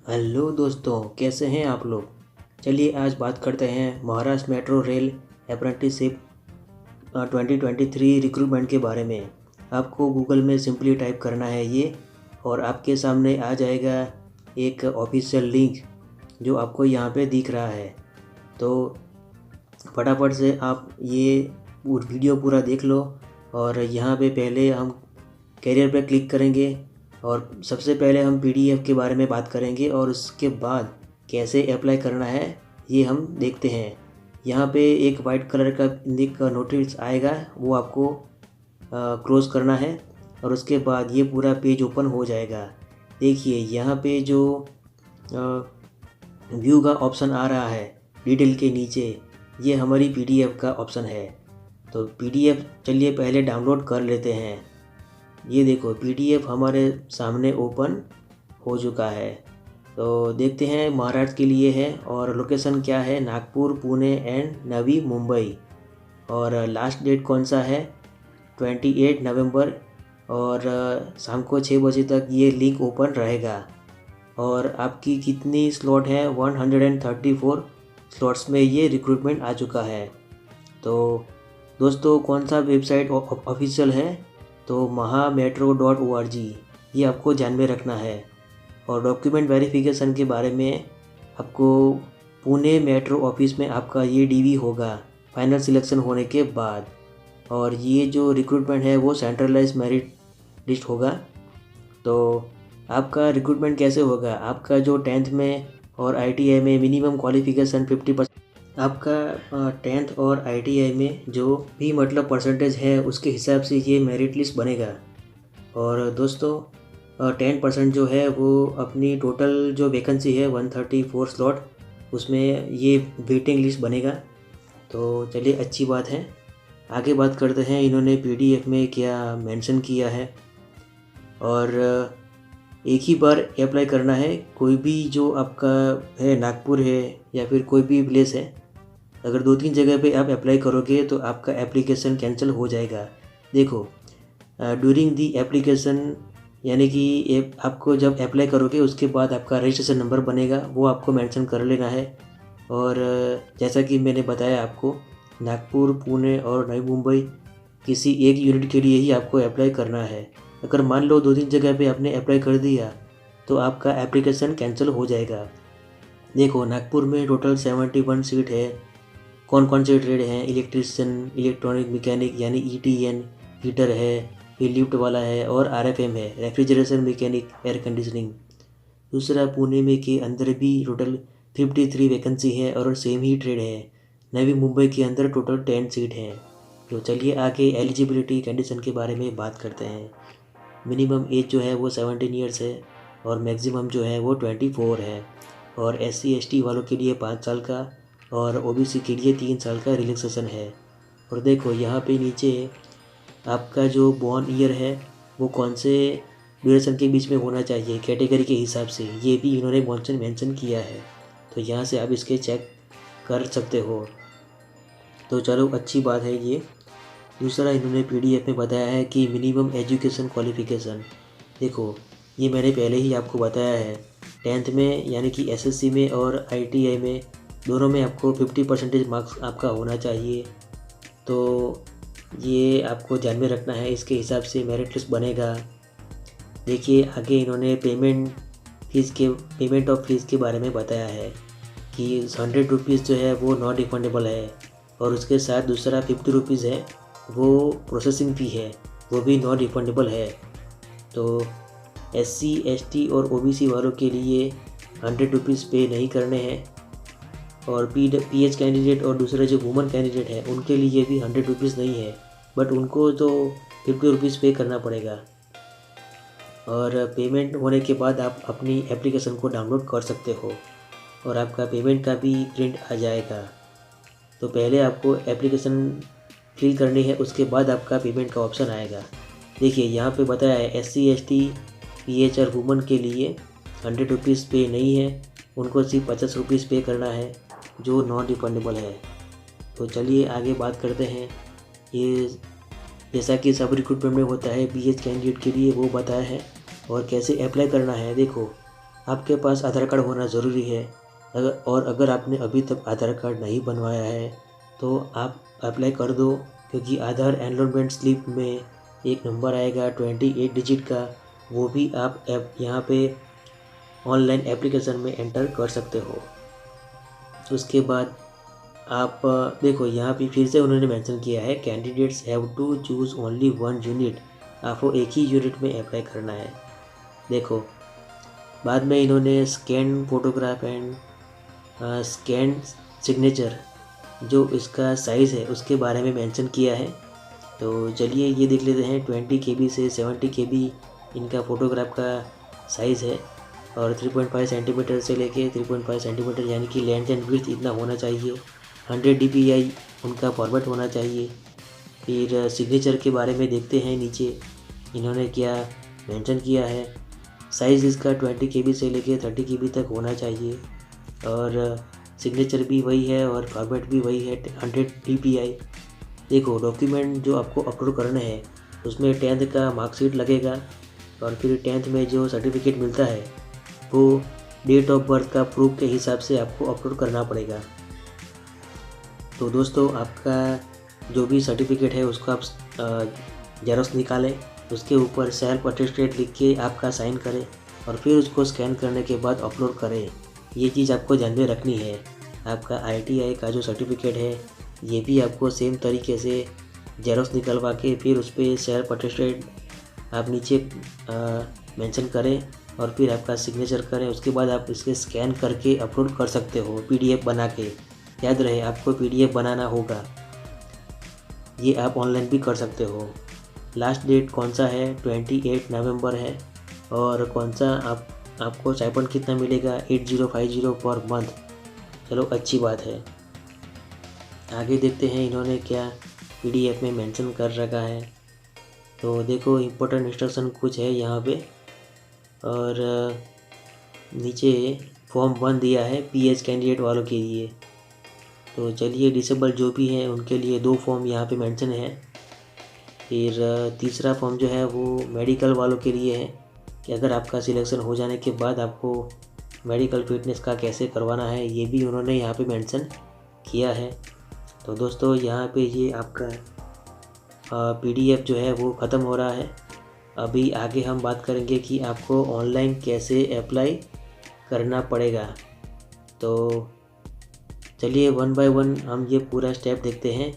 Hello दोस्तों, कैसे हैं आप लोग। चलिए आज बात करते हैं Maharashtra metro rail apprenticeship 2023 recruitment के बारे में। आपको गूगल में सिंपली टाइप करना है ये, और आपके सामने आ जाएगा एक ऑफिशियल लिंक जो आपको यहाँ पे दिख रहा है। तो फटाफट से आप ये वीडियो पूरा देख लो। और यहाँ पे पहले हम कैरियर पे क्लिक करेंगे और सबसे पहले हम पीडीएफ के बारे में बात करेंगे, और उसके बाद कैसे अप्लाई करना है ये हम देखते हैं। यहाँ पे एक वाइट कलर का नोटिस आएगा, वो आपको क्लोज करना है और उसके बाद ये पूरा पेज ओपन हो जाएगा। देखिए यहाँ पे जो व्यू का ऑप्शन आ रहा है डिटेल के नीचे, ये हमारी पीडीएफ का ऑप्शन है। तो पीडीएफ चलिए पहले डाउनलोड कर लेते हैं। ये देखो पीडीएफ हमारे सामने ओपन हो चुका है। तो देखते हैं महाराष्ट्र के लिए है और लोकेशन क्या है, नागपुर, पुणे एंड नवी मुंबई। और लास्ट डेट कौन सा है, 28 नवंबर। और शाम को 6 बजे तक ये लिंक ओपन रहेगा। और आपकी कितनी स्लॉट है, 134 स्लॉट्स में ये रिक्रूटमेंट आ चुका है। तो दोस्तों कौन सा वेबसाइट ऑफिशियल है, तो mahametro.org, ये आपको ध्यान में रखना है। और डॉक्यूमेंट वेरिफिकेशन के बारे में आपको पुणे मेट्रो ऑफिस में आपका ये डीवी होगा फाइनल सिलेक्शन होने के बाद। और ये जो रिक्रूटमेंट है वो सेंट्रलाइज मेरिट लिस्ट होगा। तो आपका रिक्रूटमेंट कैसे होगा, आपका जो 10th में और आईटीआई में मिनिमम क्वालिफिकेशन 50%, आपका 10th और आईटीआई में जो भी मतलब परसेंटेज है उसके हिसाब से ये मेरिट लिस्ट बनेगा। और दोस्तों 10% जो है वो अपनी टोटल जो वैकेंसी है 134 स्लॉट, उसमें ये वेटिंग लिस्ट बनेगा। तो चलिए अच्छी बात है, आगे बात करते हैं इन्होंने पीडीएफ में क्या मेंशन किया है। और एक ही बार अप्लाई करना है, कोई भी जो आपका है नागपुर है या फिर कोई भी प्लेस है, अगर 2-3 जगह पे आप अप्लाई करोगे तो आपका एप्लीकेशन कैंसिल हो जाएगा। देखो ड्यूरिंग दी एप्लीकेशन, यानी कि आपको जब अप्लाई करोगे उसके बाद आपका रजिस्ट्रेशन नंबर बनेगा, वो आपको मेंशन कर लेना है। और जैसा कि मैंने बताया आपको, नागपुर, पुणे और नई मुंबई किसी एक यूनिट के लिए ही आपको अप्लाई करना है। अगर मान लो 2-3 जगह पे आपने अप्लाई कर दिया तो आपका एप्लीकेशन कैंसिल हो जाएगा। देखो नागपुर में टोटल 71 सीट है। कौन कौन से ट्रेड हैं, इलेक्ट्रीशियन, इलेक्ट्रॉनिक मैकेनिक यानी ईटीएन, हीटर है, फिर लिफ्ट वाला है, और आरएफएम है, रेफ्रिजरेशन मैकेनिक, एयर कंडीशनिंग। दूसरा पुणे में के अंदर भी टोटल 53 वैकेंसी है और सेम ही ट्रेड है। नवी मुंबई के अंदर टोटल 10 सीट हैं। तो चलिए आगे एलिजिबिलिटी कंडीशन के बारे में बात करते हैं। मिनिमम एज जो है वो 17 ईयर्स है और मैक्सिमम जो है वो 24 है। और SC/ST वालों के लिए 5 साल का और OBC के लिए 3 साल का रिलैक्सेशन है। और देखो यहाँ पे नीचे आपका जो बॉर्न ईयर है वो कौन से ड्यूरेशन के बीच में होना चाहिए कैटेगरी के हिसाब से, ये भी इन्होंने मेंशन किया है। तो यहाँ से आप इसके चेक कर सकते हो। तो चलो अच्छी बात है ये। दूसरा इन्होंने पीडीएफ में बताया है कि मिनिमम एजुकेशन क्वालिफिकेशन। देखो ये मैंने पहले ही आपको बताया है, 10th में यानी कि SSC में और ITI में दोनों में आपको 50% मार्क्स आपका होना चाहिए। तो ये आपको ध्यान में रखना है, इसके हिसाब से मेरिट लिस्ट बनेगा। देखिए आगे इन्होंने पेमेंट ऑफ फीस के बारे में बताया है कि 100 रुपीज़ जो है वो नॉट रिफंडेबल है, और उसके साथ दूसरा 50 रुपीज़ है वो प्रोसेसिंग फ़ी है, वो भी नॉट रिफंडेबल है। तो SC/ST और OBC वालों के लिए 100 रुपीज़ पे नहीं करने हैं। और PH कैंडिडेट और दूसरे जो वुमन कैंडिडेट है उनके लिए भी 100 रुपीज़ नहीं है, बट उनको तो 50 रुपीज़ पे करना पड़ेगा। और पेमेंट होने के बाद आप अपनी एप्लीकेशन को डाउनलोड कर सकते हो और आपका पेमेंट का भी प्रिंट आ जाएगा। तो पहले आपको एप्लीकेशन फिल करनी है, उसके बाद आपका पेमेंट का ऑप्शन आएगा। देखिए यहाँ पे बताया है SC/ST, PH और वुमन के लिए 100 रुपीज़ पे नहीं है, उनको सिर्फ 50 रुपीज़ पे करना है जो नॉन रिफंडेबल है। तो चलिए आगे बात करते हैं। ये जैसा कि सब रिक्रूटमेंट में होता है, BH कैंडिडेट के लिए वो बताया है और कैसे अप्लाई करना है। देखो आपके पास आधार कार्ड होना ज़रूरी है। अगर आपने अभी तक आधार कार्ड नहीं बनवाया है तो आप अप्लाई कर दो, क्योंकि आधार एनरोलमेंट स्लिप में एक नंबर आएगा 28 डिजिट का, वो भी आप यहाँ पे ऑनलाइन एप्लीकेशन में एंटर कर सकते हो। उसके बाद आप देखो यहाँ पे फिर से उन्होंने मेंशन किया है candidates have to choose only one unit, आपको एक ही यूनिट में अप्लाई करना है। देखो बाद में इन्होंने scan photograph and scan signature जो इसका साइज़ है उसके बारे में मेंशन किया है। तो चलिए ये देख लेते हैं। 20 KB से 70 KB इनका फ़ोटोग्राफ का साइज़ है, और 3.5 सेंटीमीटर से लेके 3.5 सेंटीमीटर यानी कि लेंथ एंड विड्थ इतना होना चाहिए। 100 DPI उनका फॉर्मेट होना चाहिए। फिर सिग्नेचर के बारे में देखते हैं, नीचे इन्होंने क्या मेंशन किया है। साइज़ इसका 20 KB से लेके 30 KB तक होना चाहिए, और सिग्नेचर भी वही है और फॉर्मेट भी वही है 100 DPI। देखो डॉक्यूमेंट जो आपको अपलोड करना है उसमें 10th का मार्कशीट लगेगा, और फिर 10th में जो सर्टिफिकेट मिलता है वो डेट ऑफ बर्थ का प्रूफ के हिसाब से आपको अपलोड करना पड़ेगा। तो दोस्तों आपका जो भी सर्टिफिकेट है उसको आप जेरॉक्स निकालें, उसके ऊपर सेल्फ अटेस्टेड लिख के आपका साइन करें, और फिर उसको स्कैन करने के बाद अपलोड करें। ये चीज़ आपको ध्यान में रखनी है। आपका ITI का जो सर्टिफिकेट है ये भी आपको सेम तरीके से जेरॉक्स निकलवा के फिर उस पर सेल्फ अटेस्टेड आप नीचे मेंशन करें, और फिर आपका सिग्नेचर करें। उसके बाद आप इसके स्कैन करके अपलोड कर सकते हो PDF बना के। याद रहे आपको PDF बनाना होगा। ये आप ऑनलाइन भी कर सकते हो। लास्ट डेट कौन सा है? 28 नवंबर है। और कौन सा आपको स्टाइपेंड कितना मिलेगा? 8050 पर मंथ। चलो अच्छी बात है। आगे देखते हैं इन्होंने क्या PDF में मेंशन कर रखा है। तो देखो इम्पोर्टेंट इंस्ट्रक्शन कुछ है यहाँ पे, और नीचे फॉर्म 1 दिया है PH कैंडिडेट वालों के लिए। तो चलिए डिसेबल जो भी हैं उनके लिए 2 फॉर्म यहाँ पे मेंशन है। फिर तीसरा फॉर्म जो है वो मेडिकल वालों के लिए है, कि अगर आपका सिलेक्शन हो जाने के बाद आपको मेडिकल फिटनेस का कैसे करवाना है, ये भी उन्होंने यहाँ पे मेंशन किया है। तो दोस्तों यहाँ पे ये आपका PDF जो है वो ख़त्म हो रहा है। अभी आगे हम बात करेंगे कि आपको ऑनलाइन कैसे अप्लाई करना पड़ेगा। तो चलिए 1 बाय 1 हम ये पूरा स्टेप देखते हैं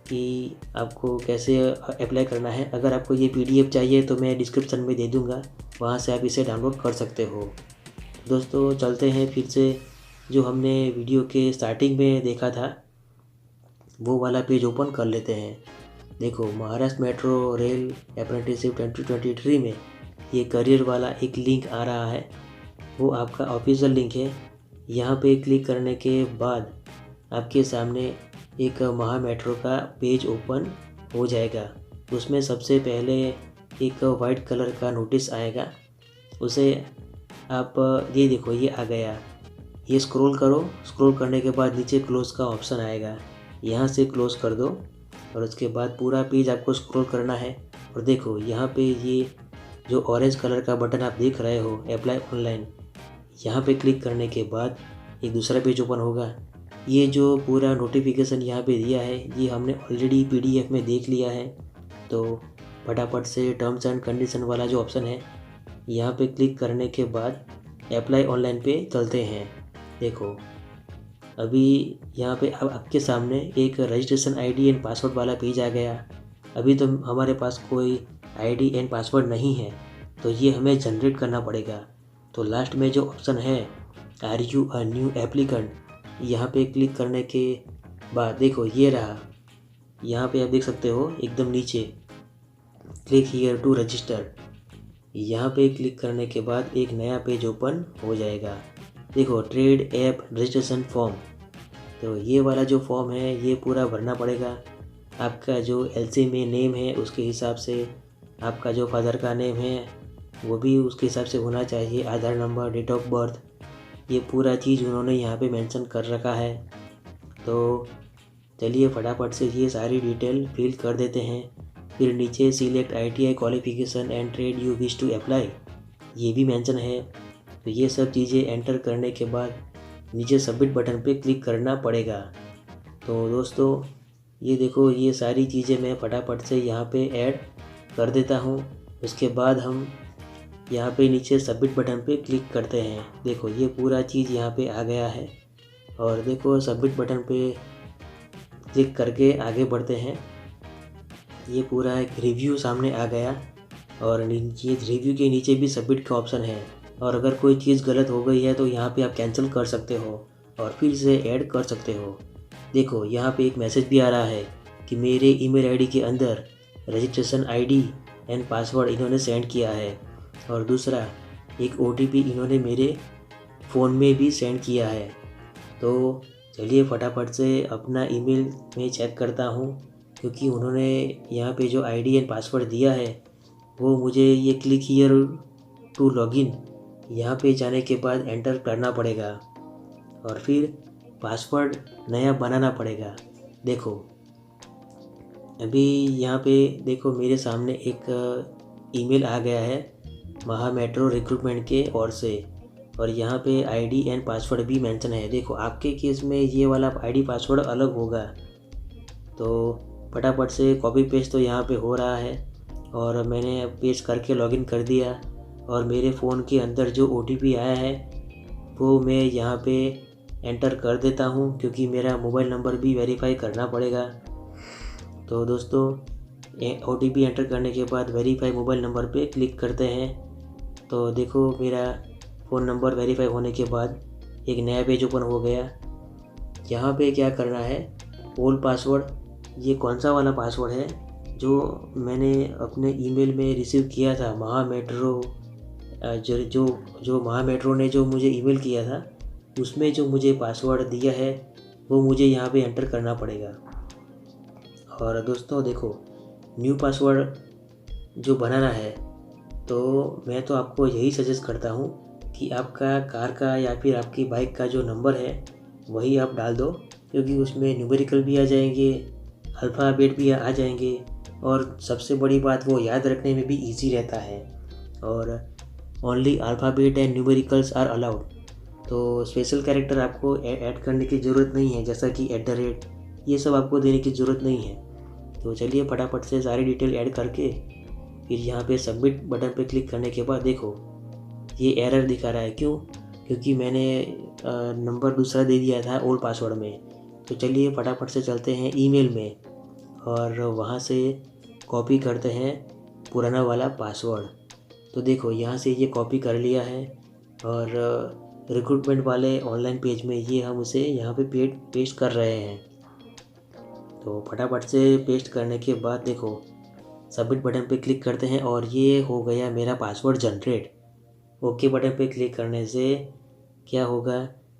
कि आपको कैसे अप्लाई करना है। अगर आपको ये PDF चाहिए तो मैं डिस्क्रिप्शन में दे दूँगा, वहाँ से आप इसे डाउनलोड कर सकते हो। दोस्तों चलते हैं फिर से जो हमने वीडियो के स्टार्टिंग में देखा था वो वाला पेज ओपन कर लेते हैं। देखो महाराष्ट्र मेट्रो रेल अप्रेंटिसशिप 2023 में ये करियर वाला एक लिंक आ रहा है, वो आपका ऑफिशियल लिंक है। यहाँ पे क्लिक करने के बाद आपके सामने एक महा मेट्रो का पेज ओपन हो जाएगा। उसमें सबसे पहले एक वाइट कलर का नोटिस आएगा, उसे आप ये देखो ये आ गया। ये स्क्रॉल करो, स्क्रॉल करने के बाद नीचे क्लोज़ का ऑप्शन आएगा, यहाँ से क्लोज़ कर दो, और उसके बाद पूरा पेज आपको स्क्रॉल करना है। और देखो यहाँ पे ये जो ऑरेंज कलर का बटन आप देख रहे हो अप्लाई ऑनलाइन, यहाँ पे क्लिक करने के बाद एक दूसरा पेज ओपन होगा। ये जो पूरा नोटिफिकेशन यहाँ पे दिया है ये हमने ऑलरेडी PDF में देख लिया है। तो फटाफट से टर्म्स एंड कंडीशन वाला जो ऑप्शन है यहाँ पे क्लिक करने के बाद अप्लाई ऑनलाइन पे चलते हैं। देखो अभी यहाँ पे अब आपके सामने एक रजिस्ट्रेशन ID एंड पासवर्ड वाला पेज आ गया। अभी तो हमारे पास कोई ID एंड पासवर्ड नहीं है, तो ये हमें जनरेट करना पड़ेगा। तो लास्ट में जो ऑप्शन है are you a new applicant, यहाँ पे क्लिक करने के बाद देखो ये रहा। यहाँ पे आप देख सकते हो एकदम नीचे क्लिक हियर टू रजिस्टर, यहाँ पे क्लिक करने के बाद एक नया पेज ओपन हो जाएगा। देखो ट्रेड ऐप रजिस्ट्रेशन फॉर्म, तो ये वाला जो फॉर्म है ये पूरा भरना पड़ेगा। आपका जो LC में नेम है उसके हिसाब से, आपका जो फादर का नेम है वो भी उसके हिसाब से होना चाहिए, आधार नंबर, डेट ऑफ बर्थ, ये पूरा चीज़ उन्होंने यहाँ पे मेंशन कर रखा है। तो चलिए फटाफट से ये सारी डिटेल फिल कर देते हैं। फिर नीचे select ITI qualification and trade you wish to apply, ये भी मेंशन है। तो ये सब चीज़ें एंटर करने के बाद नीचे सबमिट बटन पे क्लिक करना पड़ेगा। तो दोस्तों ये देखो, ये सारी चीज़ें मैं फटाफट से यहाँ पे ऐड कर देता हूँ। उसके बाद हम यहाँ पे नीचे सबमिट बटन पे क्लिक करते हैं। देखो ये पूरा चीज़ यहाँ पे आ गया है और देखो सबमिट बटन पे क्लिक करके आगे बढ़ते हैं। ये पूरा एक रिव्यू सामने आ गया और ये रिव्यू के नीचे भी सबमिट का ऑप्शन है और अगर कोई चीज़ गलत हो गई है तो यहाँ पे आप कैंसिल कर सकते हो और फिर से ऐड कर सकते हो। देखो यहाँ पे एक मैसेज भी आ रहा है कि मेरे ईमेल आईडी के अंदर रजिस्ट्रेशन आईडी एंड पासवर्ड इन्होंने सेंड किया है और दूसरा एक ओटीपी इन्होंने मेरे फ़ोन में भी सेंड किया है। तो चलिए फटाफट से अपना ईमेल में चेक करता हूँ, क्योंकि उन्होंने यहाँ पे जो आईडी एंड पासवर्ड दिया है वो मुझे ये क्लिक हियर टू लॉगिन यहाँ पे जाने के बाद एंटर करना पड़ेगा और फिर पासवर्ड नया बनाना पड़ेगा। देखो अभी यहाँ पे देखो मेरे सामने एक ईमेल आ गया है महा मेट्रो रिक्रूटमेंट के ओर से और यहाँ पे आईडी एंड पासवर्ड भी मेंशन है। देखो आपके केस में ये वाला आईडी पासवर्ड अलग होगा, तो फटाफट से कॉपी पेस्ट तो यहाँ पे हो रहा है और मैंने पेस्ट करके लॉगिन कर दिया और मेरे फ़ोन के अंदर जो ओटीपी आया है वो मैं यहाँ पे एंटर कर देता हूँ, क्योंकि मेरा मोबाइल नंबर भी वेरीफाई करना पड़ेगा। तो दोस्तों ओटीपी एंटर करने के बाद वेरीफाई मोबाइल नंबर पे क्लिक करते हैं। तो देखो मेरा फ़ोन नंबर वेरीफाई होने के बाद एक नया पेज ओपन हो गया। यहाँ पे क्या करना है, ओल्ड पासवर्ड, ये कौन सा वाला पासवर्ड है जो मैंने अपने ईमेल में रिसीव किया था महा मेट्रो, जो महा मेट्रो ने जो मुझे ईमेल किया था उसमें जो मुझे पासवर्ड दिया है वो मुझे यहाँ पे एंटर करना पड़ेगा। और दोस्तों देखो न्यू पासवर्ड जो बनाना है, तो मैं तो आपको यही सजेस्ट करता हूँ कि आपका कार का या फिर आपकी बाइक का जो नंबर है वही आप डाल दो, क्योंकि उसमें न्यूमेरिकल भी आ जाएंगे, अल्फ़ाबेट भी आ जाएंगे और सबसे बड़ी बात वो याद रखने में भी इजी रहता है। और only alphabet and numericals are allowed, तो स्पेशल कैरेक्टर आपको ऐड करने की ज़रूरत नहीं है, जैसा कि @ ये सब आपको देने की ज़रूरत नहीं है। तो चलिए फटाफट से सारी डिटेल ऐड करके फिर यहाँ पे सबमिट बटन पे क्लिक करने के बाद देखो ये एरर दिखा रहा है। क्यों? क्योंकि मैंने नंबर दूसरा दे दिया था ओल्ड पासवर्ड में। तो चलिए फटाफट से चलते हैं ईमेल में और वहाँ से कॉपी करते हैं पुराना वाला पासवर्ड। तो देखो यहाँ से ये कॉपी कर लिया है और रिक्रूटमेंट वाले ऑनलाइन पेज में ये हम उसे यहाँ पे पेस्ट कर रहे हैं। तो फटाफट से पेस्ट करने के बाद देखो सबमिट बटन पे क्लिक करते हैं और ये हो गया मेरा पासवर्ड जनरेट। ओके बटन पे क्लिक करने से क्या होगा,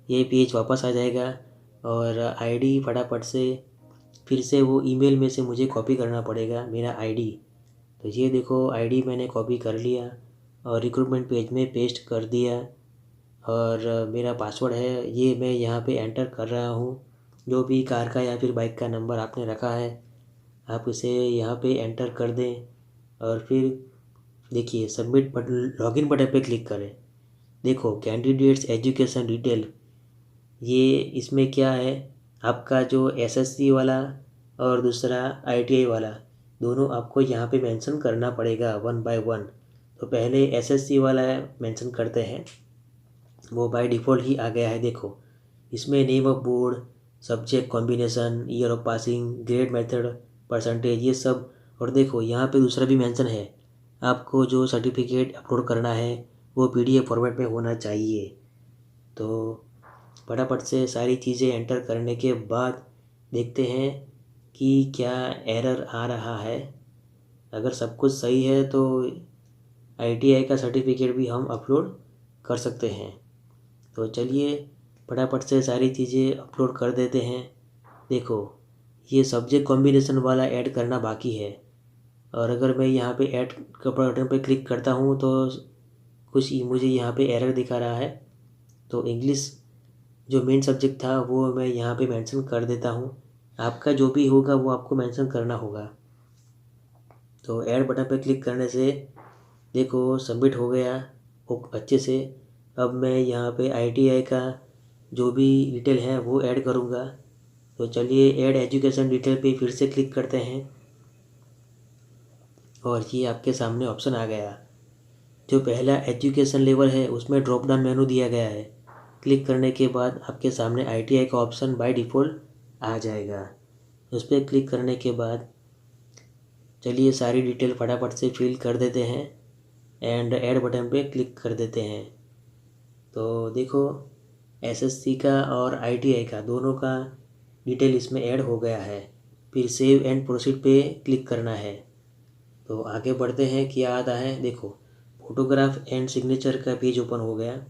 ये पेज वापस आ जाएगा और आईडी फटाफट से फिर से वो ईमेल में से मुझे कॉपी करना पड़ेगा मेरा आईडी। तो ये देखो आईडी मैंने कॉपी कर लिया और रिक्रूटमेंट पेज में पेस्ट कर दिया और मेरा पासवर्ड है ये मैं यहाँ पे एंटर कर रहा हूँ। जो भी कार का या फिर बाइक का नंबर आपने रखा है आप इसे यहाँ पे एंटर कर दें और फिर देखिए सबमिट बटन, लॉगिन बटन पे क्लिक करें। देखो कैंडिडेट्स एजुकेशन डिटेल, ये इसमें क्या है, आपका जो एसएससी वाला और दूसरा आईटीआई वाला दोनों आपको यहाँ पे मेंशन करना पड़ेगा 1 बाय 1। तो पहले एसएससी वाला मेंशन करते हैं, वो बाय डिफ़ॉल्ट ही आ गया है। देखो इसमें name of board, subject combination, year of passing, grade method, percentage, ये सब। और देखो यहाँ पे दूसरा भी मेंशन है, आपको जो सर्टिफिकेट अपलोड करना है वो पीडीएफ फॉर्मेट में होना चाहिए। तो फटाफट से सारी चीज़ें एंटर करने के बाद देखते हैं कि क्या एरर आ रहा है। अगर सब कुछ सही है तो आईटीआई का सर्टिफिकेट भी हम अपलोड कर सकते हैं। तो चलिए फटाफट से सारी चीज़ें अपलोड कर देते हैं। देखो ये सब्जेक्ट कॉम्बिनेशन वाला ऐड करना बाकी है और अगर मैं यहाँ पे ऐड का बटन पे क्लिक करता हूँ तो कुछ मुझे यहाँ पे एरर दिखा रहा है। तो इंग्लिश जो मेन सब्जेक्ट था वो मैं यहाँ पे मेंशन कर देता हूँ, आपका जो भी होगा वो आपको मेंशन करना होगा। तो ऐड बटन पे क्लिक करने से देखो सबमिट हो गया अच्छे से अब मैं यहाँ पे ITI का जो भी डिटेल है वो ऐड करूँगा। तो चलिए ऐड एजुकेशन डिटेल पे फिर से क्लिक करते हैं और ये आपके सामने ऑप्शन आ गया। जो पहला एजुकेशन लेवल है उसमें ड्रॉप डाउन मेनू दिया गया है। क्लिक करने के बाद आपके सामने ITI का ऑप्शन बाय डिफ़ॉल्ट आ जाएगा। उस पर क्लिक करने के बाद चलिए सारी डिटेल फटाफट से फिल कर देते हैं एंड ऐड बटन पे क्लिक कर देते हैं। तो देखो SSC का और ITI का दोनों का डिटेल इसमें ऐड हो गया है। फिर सेव एंड प्रोसीड पे क्लिक करना है। तो आगे बढ़ते हैं, क्या आता है देखो, फोटोग्राफ एंड सिग्नेचर का पेज ओपन हो गया।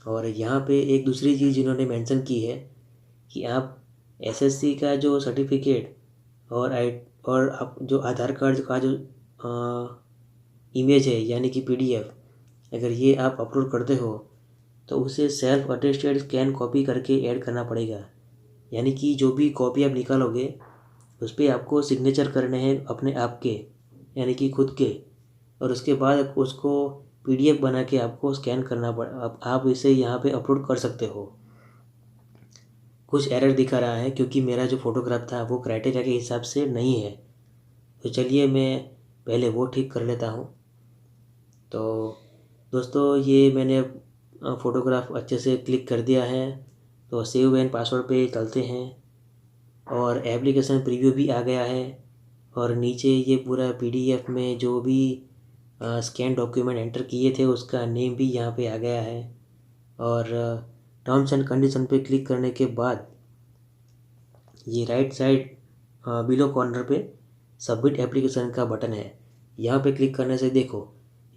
और यहाँ पे एक दूसरी चीज़ इन्होंने मेंशन की है कि आप SSC का जो सर्टिफिकेट और आप जो आधार कार्ड का जो इमेज है यानी कि PDF, अगर ये आप अपलोड करते हो तो उसे सेल्फ अटेस्टेड स्कैन कॉपी करके ऐड करना पड़ेगा। यानी कि जो भी कॉपी आप निकालोगे उस पर आपको सिग्नेचर करने हैं अपने आप के, यानी कि खुद के, और उसके बाद उसको PDF बना के आपको स्कैन करना आप इसे यहाँ पे अपलोड कर सकते हो। कुछ एरर दिखा रहा है क्योंकि मेरा जो फ़ोटोग्राफ था वो क्राइटेरिया के हिसाब से नहीं है। तो चलिए मैं पहले वो ठीक कर लेता हूँ। तो दोस्तों ये मैंने फ़ोटोग्राफ अच्छे से क्लिक कर दिया है। तो सेव एंड पासवर्ड पे चलते हैं और एप्लीकेशन प्रीव्यू भी आ गया है। और नीचे ये पूरा PDF में जो भी स्कैन डॉक्यूमेंट एंटर किए थे उसका नेम भी यहाँ पे आ गया है। और टर्म्स एंड कंडीशन पे क्लिक करने के बाद ये राइट साइड बिलो कॉर्नर पे सबमिट एप्लीकेशन का बटन है। यहाँ पे क्लिक करने से देखो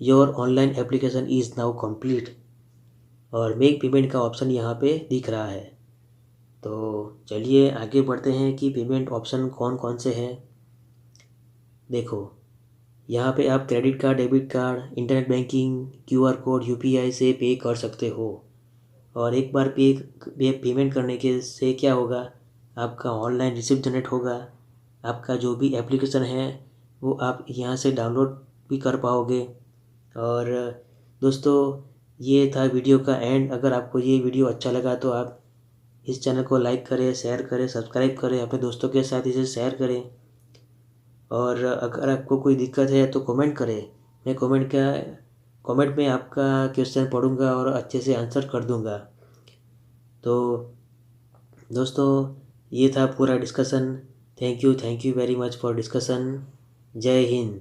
your online application is now complete और मेक पेमेंट का ऑप्शन यहाँ पे दिख रहा है। तो चलिए आगे बढ़ते हैं कि पेमेंट ऑप्शन कौन कौन से हैं। देखो यहाँ पे आप credit card, debit card, internet banking, QR code, UPI से पे कर सकते हो। और एक बार पेमेंट करने के से क्या होगा, आपका ऑनलाइन रिसिप्ट जनरेट होगा। आपका जो भी एप्लीकेशन है वो आप यहाँ से डाउनलोड भी कर पाओगे। और दोस्तों ये था वीडियो का एंड। अगर आपको ये वीडियो अच्छा लगा तो आप इस चैनल को लाइक करें, शेयर करें, सब्सक्राइब करें, अपने दोस्तों के साथ इसे शेयर करें। और अगर आपको कोई दिक्कत है तो कमेंट करें। मैं कमेंट में आपका क्वेश्चन पढ़ूंगा और अच्छे से आंसर कर दूंगा। तो दोस्तों ये था पूरा discussion. Thank you very much for discussion. जय हिंद।